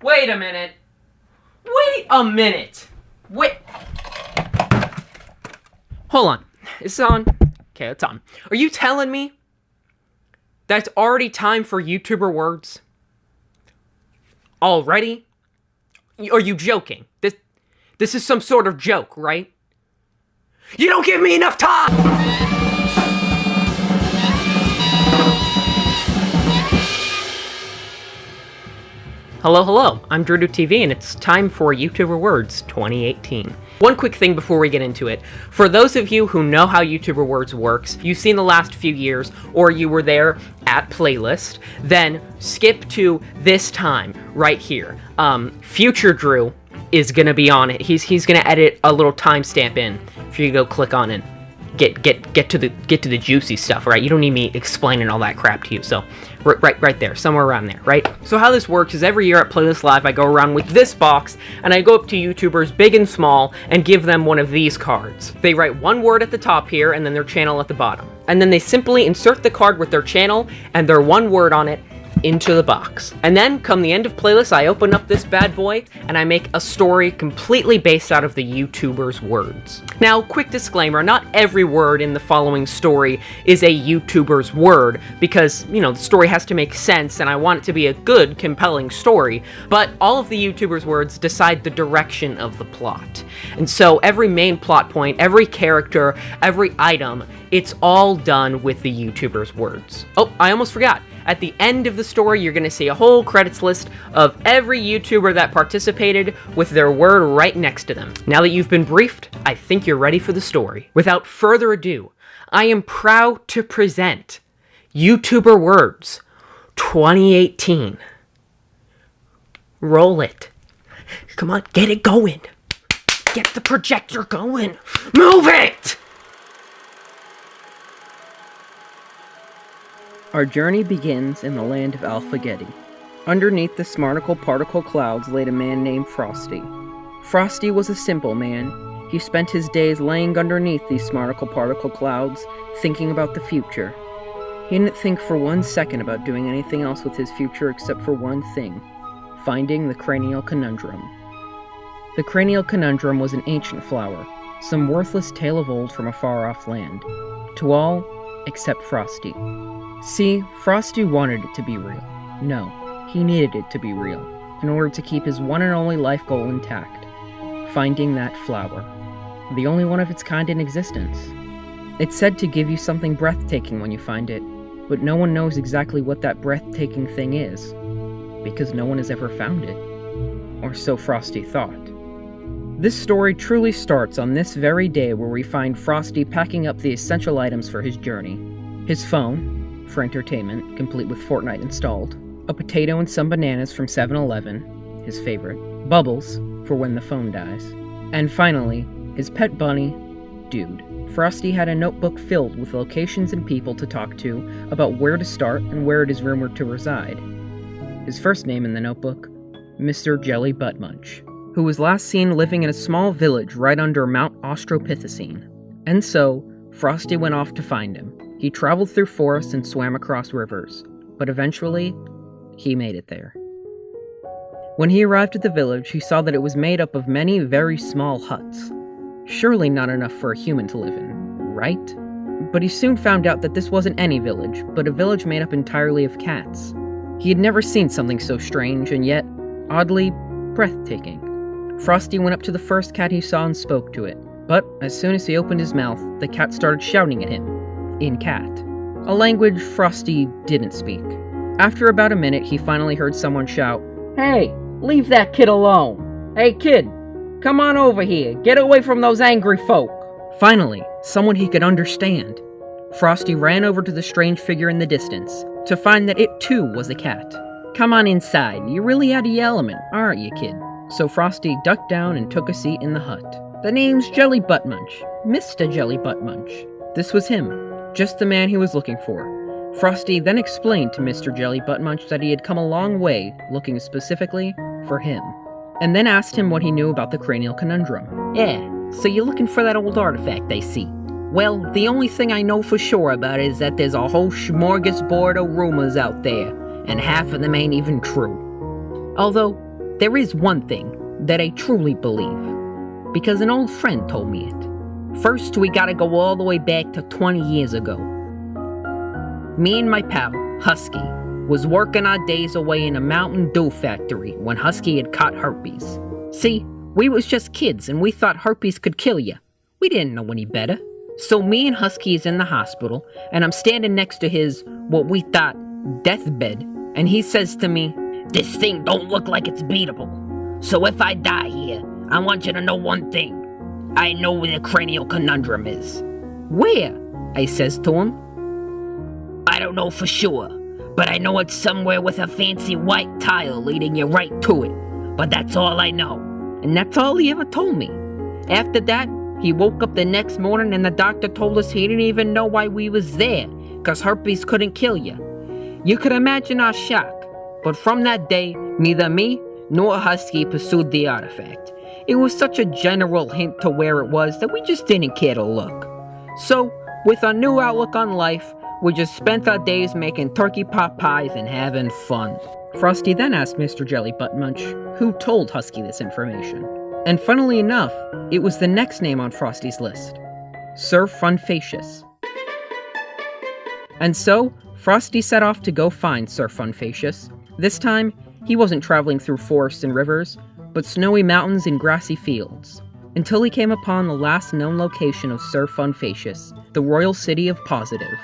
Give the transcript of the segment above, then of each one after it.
Wait a minute. Wait a minute. Wait. Hold on. Is it on? Okay, it's on. Are you telling me that it's already time for YouTuber words? Already? Are you joking? This is some sort of joke, right? You don't give me enough time! Hello, I'm DrewDoTV, and it's time for YouTuber Words 2018. One quick thing before we get into it. For those of you who know how YouTuber Words works, you've seen the last few years, or you were there at playlist, then skip to this time, right here. Future Drew is gonna be on it. He's gonna edit a little timestamp in for you to go click on and get to the juicy stuff, right? You don't need me explaining all that crap to you. So right there, somewhere around there, right? So how this works is every year at Playlist Live, I go around with this box and I go up to YouTubers big and small and give them one of these cards. They write one word at the top here and then their channel at the bottom. And then they simply insert the card with their channel and their one word on it into the box. And then, come the end of playlist, I open up this bad boy and I make a story completely based out of the YouTuber's words. Now, quick disclaimer, not every word in the following story is a YouTuber's word, because, you know, the story has to make sense and I want it to be a good, compelling story, but all of the YouTuber's words decide the direction of the plot. And so every main plot point, every character, every item, it's all done with the YouTuber's words. Oh, I almost forgot. At the end of the story, you're going to see a whole credits list of every YouTuber that participated with their word right next to them. Now that you've been briefed, I think you're ready for the story. Without further ado, I am proud to present YouTuber Words 2018. Roll it. Come on, get it going. Get the projector going. Move it! Our journey begins in the land of Alphagetti. Underneath the Smarticle particle clouds laid a man named Frosty. Frosty was a simple man. He spent his days laying underneath these Smarticle particle clouds, thinking about the future. He didn't think for 1 second about doing anything else with his future except for one thing: finding the Cranial Conundrum. The Cranial Conundrum was an ancient flower, some worthless tale of old from a far-off land. To all except Frosty. See, Frosty wanted it to be real. No, he needed it to be real, in order to keep his one and only life goal intact: finding that flower. The only one of its kind in existence. It's said to give you something breathtaking when you find it, but no one knows exactly what that breathtaking thing is, because no one has ever found it. Or so Frosty thought. This story truly starts on this very day where we find Frosty packing up the essential items for his journey. His phone, for entertainment, complete with Fortnite installed, a potato and some bananas from 7-Eleven, his favorite, Bubbles, for when the phone dies, and finally, his pet bunny, Dude. Frosty had a notebook filled with locations and people to talk to about where to start and where it is rumored to reside. His first name in the notebook, Mr. Jelly Buttmunch, who was last seen living in a small village right under Mount Australopithecine. And so, Frosty went off to find him. He traveled through forests and swam across rivers, but eventually, he made it there. When he arrived at the village, he saw that it was made up of many very small huts. Surely not enough for a human to live in, right? But he soon found out that this wasn't any village, but a village made up entirely of cats. He had never seen something so strange, and yet, oddly, breathtaking. Frosty went up to the first cat he saw and spoke to it, but as soon as he opened his mouth, the cat started shouting at him. In cat, a language Frosty didn't speak. After about a minute, he finally heard someone shout, "Hey, leave that kid alone! Hey kid, come on over here, get away from those angry folk!" Finally, someone he could understand. Frosty ran over to the strange figure in the distance, to find that it too was a cat. "Come on inside, you're really out of your element, aren't you, kid?" So Frosty ducked down and took a seat in the hut. "The name's Jelly Buttmunch, Mr. Jelly Buttmunch." This was him. Just the man he was looking for. Frosty then explained to Mr. Jelly Buttmunch that he had come a long way looking specifically for him, and then asked him what he knew about the Cranial Conundrum. "Yeah, so you're looking for that old artifact, I see. Well, the only thing I know for sure about it is that there's a whole smorgasbord of rumors out there, and half of them ain't even true. Although, there is one thing that I truly believe, because an old friend told me it. First, we gotta go all the way back to 20 years ago. Me and my pal, Husky, was working our days away in a Mountain Dew factory when Husky had caught herpes. See, we was just kids and we thought herpes could kill you. We didn't know any better. So me and Husky is in the hospital, and I'm standing next to his, what we thought, deathbed, and he says to me, "This thing don't look like it's beatable. So if I die here, I want you to know one thing. I know where the cranial conundrum is." "Where?" I says to him. "I don't know for sure, but I know it's somewhere with a fancy white tile leading you right to it. But that's all I know." And that's all he ever told me. After that, he woke up the next morning and the doctor told us he didn't even know why we was there, 'cause herpes couldn't kill you. You could imagine our shock. But from that day, neither me nor Husky pursued the artifact. It was such a general hint to where it was that we just didn't care to look. So, with our new outlook on life, we just spent our days making turkey pot pies and having fun. Frosty then asked Mr. Jelly Butt Munch who told Husky this information. And funnily enough, it was the next name on Frosty's list, Sir Funfacious. And so, Frosty set off to go find Sir Funfacious. This time, he wasn't traveling through forests and rivers, but snowy mountains and grassy fields, until he came upon the last known location of Sir Funfacious, the royal city of Positive.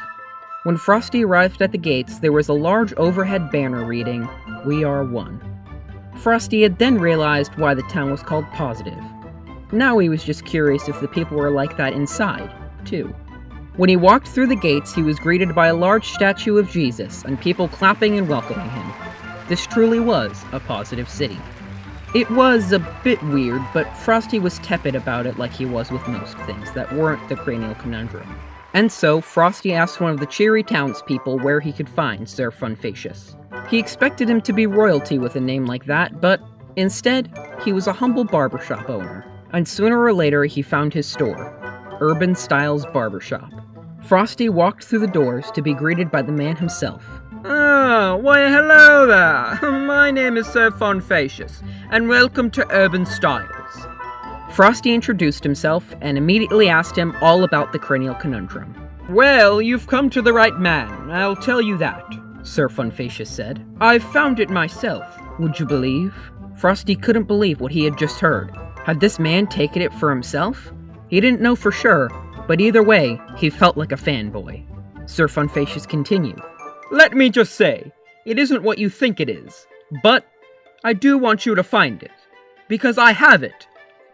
When Frosty arrived at the gates, there was a large overhead banner reading, "We are one." Frosty had then realized why the town was called Positive. Now he was just curious if the people were like that inside, too. When he walked through the gates, he was greeted by a large statue of Jesus and people clapping and welcoming him. This truly was a positive city. It was a bit weird, but Frosty was tepid about it like he was with most things that weren't the cranial conundrum. And so, Frosty asked one of the cheery townspeople where he could find Sir Funfacious. He expected him to be royalty with a name like that, but instead, he was a humble barbershop owner. And sooner or later, he found his store, Urban Styles Barbershop. Frosty walked through the doors to be greeted by the man himself. "Oh, why hello there! My name is Sir Funfacious, and welcome to Urban Styles." Frosty introduced himself and immediately asked him all about the cranial conundrum. "Well, you've come to the right man, I'll tell you that," Sir Funfacious said. "I've found it myself, would you believe?" Frosty couldn't believe what he had just heard. Had this man taken it for himself? He didn't know for sure, but either way, he felt like a fanboy. Sir Funfacious continued. "Let me just say, it isn't what you think it is, but I do want you to find it, because I have it,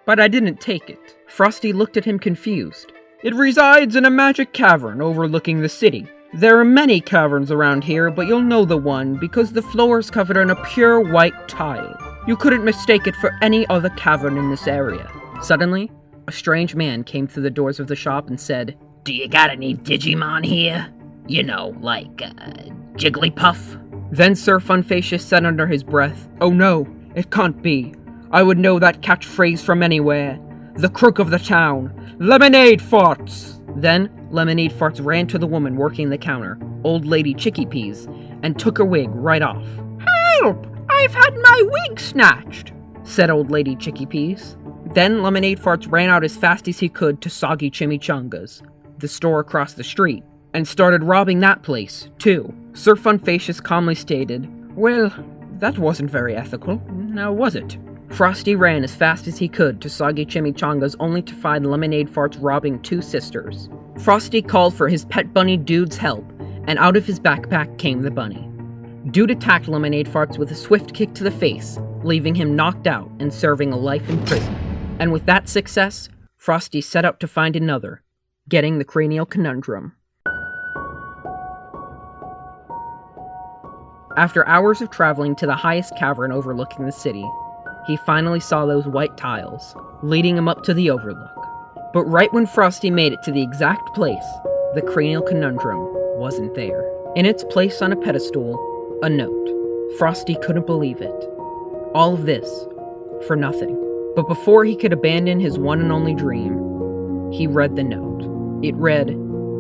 but I didn't take it." Frosty looked at him confused. "It resides in a magic cavern overlooking the city. There are many caverns around here, but you'll know the one because the floor is covered in a pure white tile. You couldn't mistake it for any other cavern in this area." Suddenly, a strange man came through the doors of the shop and said, "Do you got any Digimon here? You know, like, Jigglypuff?" Then Sir Funfacious said under his breath, "Oh no, it can't be. I would know that catchphrase from anywhere. The crook of the town, Lemonade Farts!" Then, Lemonade Farts ran to the woman working the counter, Old Lady Chicky Peas, and took her wig right off. "Help! I've had my wig snatched!" said Old Lady Chicky Peas. Then Lemonade Farts ran out as fast as he could to Soggy Chimichangas, the store across the street, and started robbing that place, too. Sir Funfacious calmly stated, "Well, that wasn't very ethical, now was it?" Frosty ran as fast as he could to Soggy Chimichangas only to find Lemonade Farts robbing two sisters. Frosty called for his pet bunny Dude's help, and out of his backpack came the bunny. Dude attacked Lemonade Farts with a swift kick to the face, leaving him knocked out and serving a life in prison. And with that success, Frosty set out to find another, getting the cranial conundrum. After hours of traveling to the highest cavern overlooking the city, he finally saw those white tiles, leading him up to the overlook. But right when Frosty made it to the exact place, the cranial conundrum wasn't there. In its place on a pedestal, a note. Frosty couldn't believe it. All of this, for nothing. But before he could abandon his one and only dream, he read the note. It read,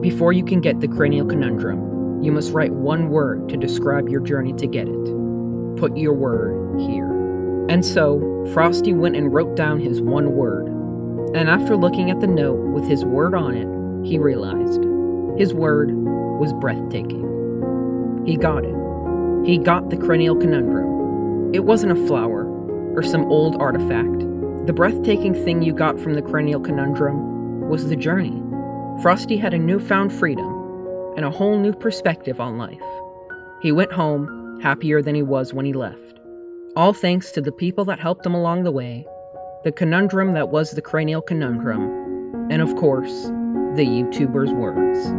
"Before you can get the cranial conundrum, you must write one word to describe your journey to get it. Put your word here." And so, Frosty went and wrote down his one word. And after looking at the note with his word on it, he realized his word was breathtaking. He got it. He got the cranial conundrum. It wasn't a flower or some old artifact. The breathtaking thing you got from the cranial conundrum was the journey. Frosty had a newfound freedom and a whole new perspective on life. He went home happier than he was when he left. All thanks to the people that helped him along the way, the conundrum that was the cranial conundrum, and of course, the YouTuber's words.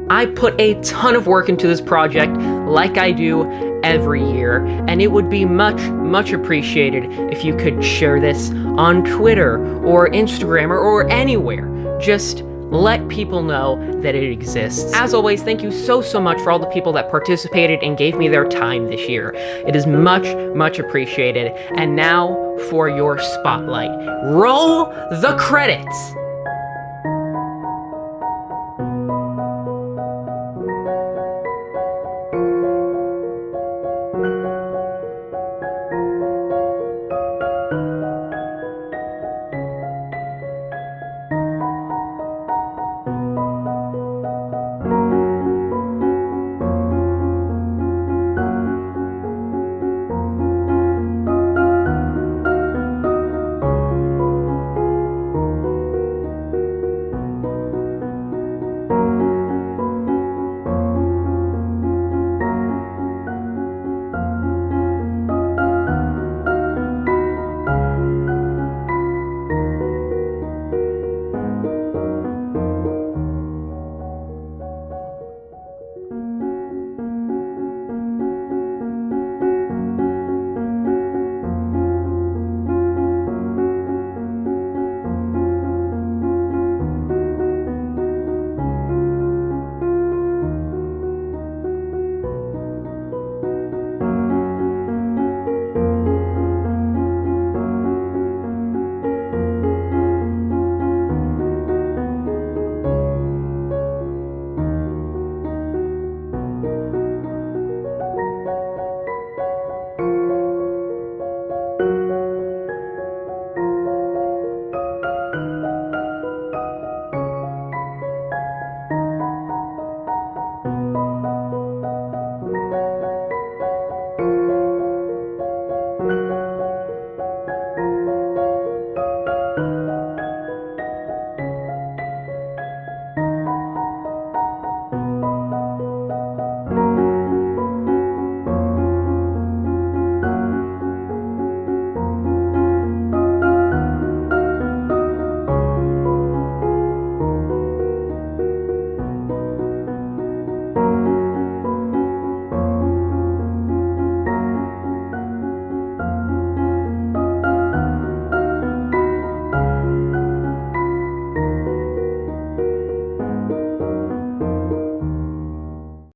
I put a ton of work into this project, like I do every year, and it would be much appreciated if you could share this on Twitter or Instagram or anywhere. Just let people know that it exists. As always, thank you so much for all the people that participated and gave me their time this year. It is much appreciated. And now for your spotlight. Roll the credits!